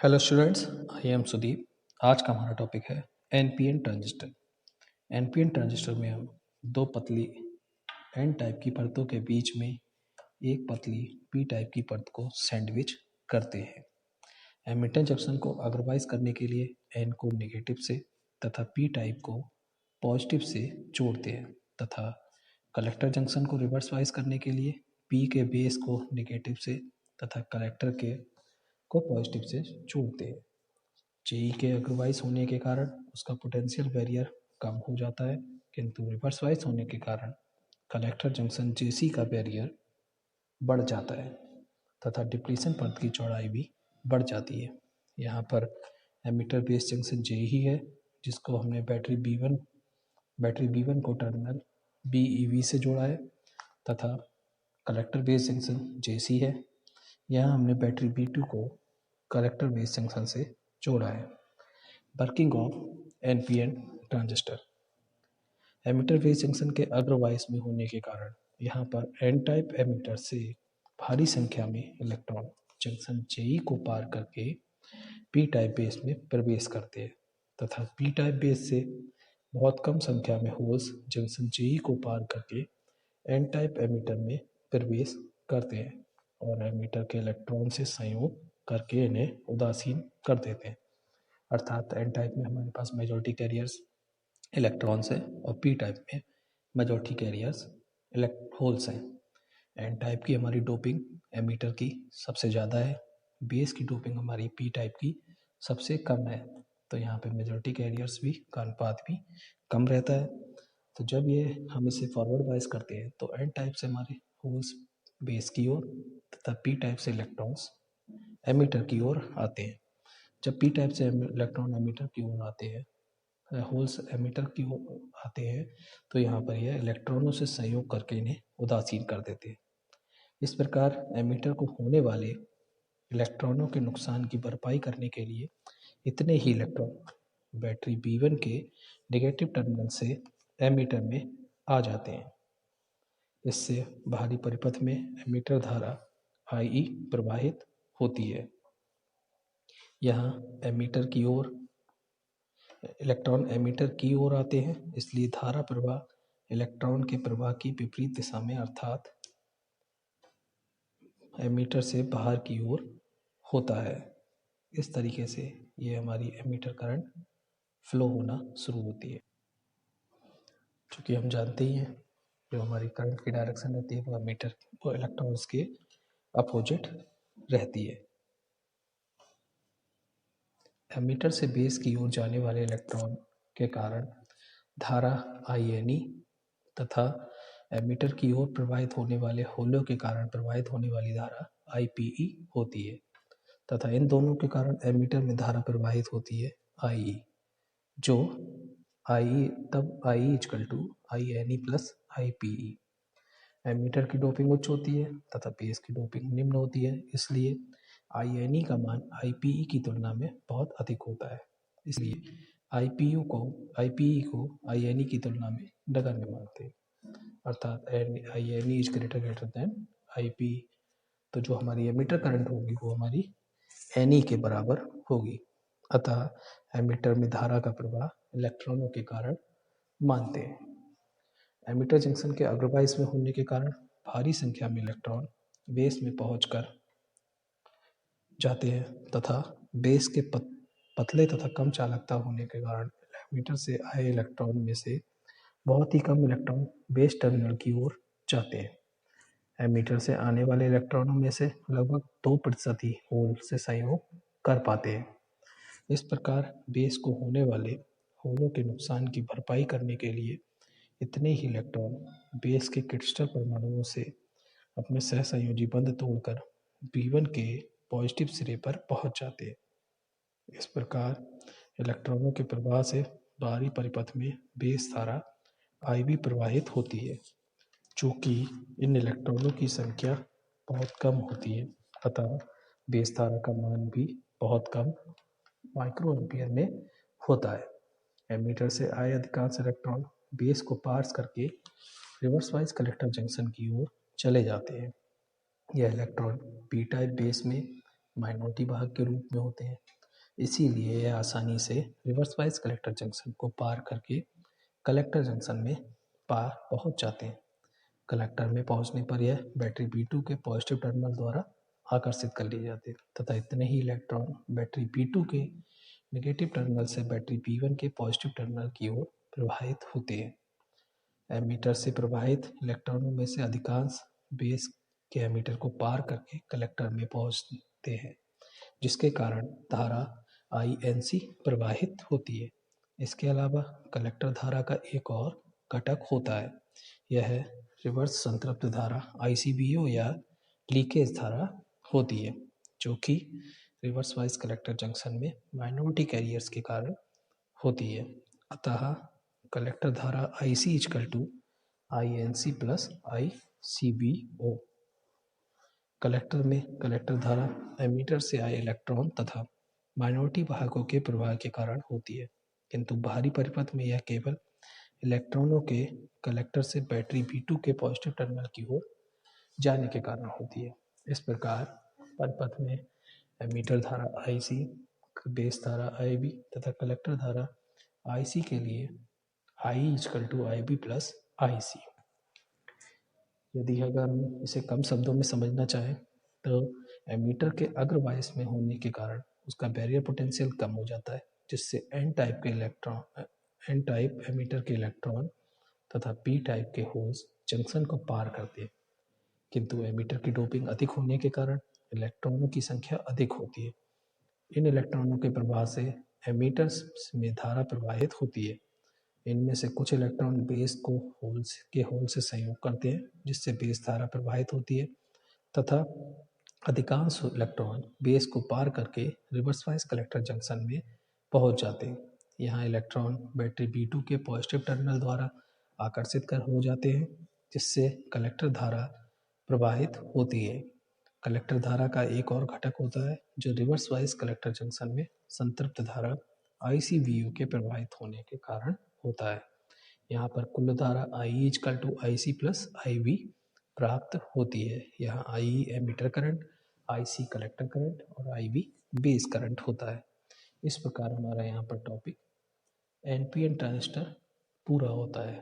Hello students, I am Sudeep. आज का हमारा टॉपिक है एनपीएन ट्रांजिस्टर। एनपीएन ट्रांजिस्टर में हम दो पतली एन टाइप की परतों के बीच में एक पतली पी टाइप की परत को सैंडविच करते हैं। एमिटर जंक्शन को अग्रवाइज करने के लिए एन को नेगेटिव से तथा पी टाइप को पॉजिटिव से जोड़ते हैं तथा कलेक्टर जंक्शन को रिवर्स वाइज करने के लिए पी के बेस को नेगेटिव से तथा कलेक्टर के को पॉजिटिव से जोड़ते हैं। जेई के अग्रवाइज होने के कारण उसका पोटेंशियल बैरियर कम हो जाता है, किंतु रिवर्स वाइज होने के कारण कलेक्टर जंक्शन जेसी का बैरियर बढ़ जाता है तथा डिप्लीशन परत की चौड़ाई भी बढ़ जाती है। यहाँ पर एमिटर बेस जंक्शन जे ही है, जिसको हमने बैटरी बी वन को टर्मिनल बी से जोड़ा है तथा कलेक्टर बेस जंक्शन जेसी है। यहाँ हमने बैटरी बी2 को कलेक्टर बेस जंक्शन से जोड़ा है। Working of NPN transistor. Emitter base junction के अग्रवाइज में होने के कारण यहाँ पर एन टाइप एमिटर से भारी संख्या में इलेक्ट्रॉन जंक्शन जेई को पार करके पी टाइप बेस में प्रवेश करते हैं तथा पी टाइप बेस से बहुत कम संख्या में होल्स जंक्शन जेई को पार करके एन टाइप एमिटर में प्रवेश करते हैं और एमिटर के इलेक्ट्रॉन से संयोग करके इन्हें उदासीन कर देते हैं। अर्थात एन टाइप में हमारे पास मेजॉरिटी कैरियर्स इलेक्ट्रॉन्स हैं और पी टाइप में मेजॉरिटी कैरियर्स होल्स हैं। एन टाइप की हमारी डोपिंग एमीटर की सबसे ज़्यादा है, बेस की डोपिंग हमारी पी टाइप की सबसे कम है, तो यहाँ पे मेजॉरिटी कैरियर्स भी का अनुपात भी कम रहता है। तो जब ये हम इसे फॉरवर्ड वाइज करते हैं तो एन टाइप से हमारे होल्स बेस की ओर तथा पी टाइप से इलेक्ट्रॉन्स एमीटर की ओर आते हैं। जब पी टाइप से इलेक्ट्रॉन एमीटर की ओर आते हैं, होल्स एमीटर की ओर आते हैं, तो यहाँ पर यह इलेक्ट्रॉनों से संयोग करके इन्हें उदासीन कर देते हैं। इस प्रकार एमीटर को होने वाले इलेक्ट्रॉनों के नुकसान की भरपाई करने के लिए इतने ही इलेक्ट्रॉन बैटरी बी1 के नेगेटिव टर्मिनल से एमीटर में आ जाते हैं। इससे बाहरी परिपथ में एमीटर धारा आई प्रवाहित होती है। यहाँ एमीटर की ओर इलेक्ट्रॉन एमीटर की ओर आते हैं, इसलिए धारा प्रवाह इलेक्ट्रॉन के प्रवाह की विपरीत दिशा में अर्थात एमीटर से बाहर की ओर होता है। इस तरीके से ये हमारी एमीटर करंट फ्लो होना शुरू होती है। चूँकि हम जानते ही हैं जो हमारी करंट की डायरेक्शन रहती है वो इलेक्ट्रॉन्स के अपोजिट रहती है। एमीटर से बेस की ओर जाने वाले इलेक्ट्रॉन के कारण धारा आई तथा एमीटर की ओर प्रवाहित होने वाले होलों के कारण प्रवाहित होने वाली धारा आई होती है तथा इन दोनों के कारण एमीटर में धारा प्रवाहित होती है आई, जो I is equal to I plus I. Emitter की डोपिंग उच्च होती है तथा बेस की डोपिंग निम्न होती है, इसलिए आई का मान आई की तुलना में बहुत अधिक होता है। इसलिए आई को आई की तुलना में नगण्य मानते हैं, अर्थात I is greater then I. तो जो हमारी एमीटर करंट होगी वो हमारी एन के बराबर होगी। अतः एमीटर में धारा का प्रवाह इलेक्ट्रॉनों के कारण मानते हैं। एमीटर जंक्शन के अग्रवाइज में होने के कारण भारी संख्या में इलेक्ट्रॉन बेस में पहुंचकर जाते हैं तथा बेस के पतले तथा कम चालकता होने के कारण एमीटर से आए इलेक्ट्रॉन में से बहुत ही कम इलेक्ट्रॉन बेस टर्मिनल की ओर जाते हैं। एमीटर से आने वाले इलेक्ट्रॉनों में से लगभग 2% ही होल से संयोग कर पाते हैं। इस प्रकार बेस को होने वाले होलों के नुकसान की भरपाई करने के लिए इतने ही इलेक्ट्रॉन बेस के क्रिस्टल परमाणुओं से अपने सहसंयोजी बंध तोड़कर बी1 के पॉजिटिव सिरे पर पहुंच जाते हैं। इस प्रकार इलेक्ट्रॉनों के प्रवाह से बाहरी परिपथ में बेस धारा आई प्रवाहित होती है। चूँकि इन इलेक्ट्रॉनों की संख्या बहुत कम होती है अतः बेस धारा का मान भी बहुत कम माइक्रो एम्पियर में होता है। एमीटर से आए अधिकांश इलेक्ट्रॉन बेस को पास करके रिवर्स वाइज कलेक्टर जंक्शन की ओर चले जाते हैं। यह इलेक्ट्रॉन पी टाइप बेस में माइनॉरिटी वाहक के रूप में होते हैं, इसीलिए यह आसानी से रिवर्स वाइज कलेक्टर जंक्शन को पार करके कलेक्टर जंक्शन में पार पहुंच जाते हैं। कलेक्टर में पहुंचने पर यह बैटरी B2 के पॉजिटिव टर्मिनल द्वारा आकर्षित कर लिए जाते हैं तथा इतने ही इलेक्ट्रॉन बैटरी B2 के नेगेटिव टर्मिनल से बैटरी B1 के पॉजिटिव टर्मिनल की ओर प्रवाहित होते हैं। एमीटर से प्रवाहित इलेक्ट्रॉनों में से अधिकांश बेस के एमीटर को पार करके कलेक्टर में पहुंचते हैं, जिसके कारण धारा INC प्रवाहित होती है। इसके अलावा कलेक्टर धारा का एक और घटक होता है, यह रिवर्स संतृप्त धारा ICVO या लीकेज धारा होती है, जो कि रिवर्स वाइज कलेक्टर जंक्शन में माइनॉरिटी कैरियर्स के कारण होती है। अतः कलेक्टर धारा IC equal to INC plus ICVO। Collector में कलेक्टर धारा एमीटर से आए इलेक्ट्रॉन तथा माइनॉरिटी वाहकों के प्रवाह के कारण होती है, किंतु बाहरी परिपथ में यह केवल इलेक्ट्रॉनों के कलेक्टर से बैटरी B2 के पॉजिटिव टर्मिनल की ओर जाने के कारण होती है। इस प्रकार परिपथ में एमीटर धारा IC, बेस धारा IB तथा कलेक्टर धारा IC के लिए I equal to IB plus IC। यदि अगर हम इसे कम शब्दों में समझना चाहें तो एमीटर के अग्रवाइस में होने के कारण उसका बैरियर पोटेंशियल कम हो जाता है, जिससे N टाइप एमीटर के इलेक्ट्रॉन तथा P टाइप के होल्स जंक्शन को पार करते हैं, किंतु एमीटर की डोपिंग अधिक होने के कारण इलेक्ट्रॉनों की संख्या अधिक होती है। इन इलेक्ट्रॉनों के प्रवाह से एमीटर्स में धारा प्रवाहित होती है। इनमें से कुछ इलेक्ट्रॉन बेस को होल से संयोग करते हैं, जिससे बेस धारा प्रवाहित होती है तथा अधिकांश इलेक्ट्रॉन बेस को पार करके रिवर्स वाइज कलेक्टर जंक्शन में पहुंच जाते हैं। यहाँ इलेक्ट्रॉन बैटरी B2 के पॉजिटिव टर्मिनल द्वारा आकर्षित कर हो जाते हैं, जिससे कलेक्टर धारा प्रवाहित होती है। कलेक्टर धारा का एक और घटक होता है जो रिवर्स वाइज कलेक्टर जंक्शन में संतृप्त धारा ICVO के प्रवाहित होने के कारण होता है। यहाँ पर कुल धारा IE equal to IC plus IB प्राप्त होती है। यहाँ IE emitter current, IC collector current और IB बेस करंट होता है। इस प्रकार हमारा यहाँ पर टॉपिक NPN ट्रांजिस्टर पूरा होता है।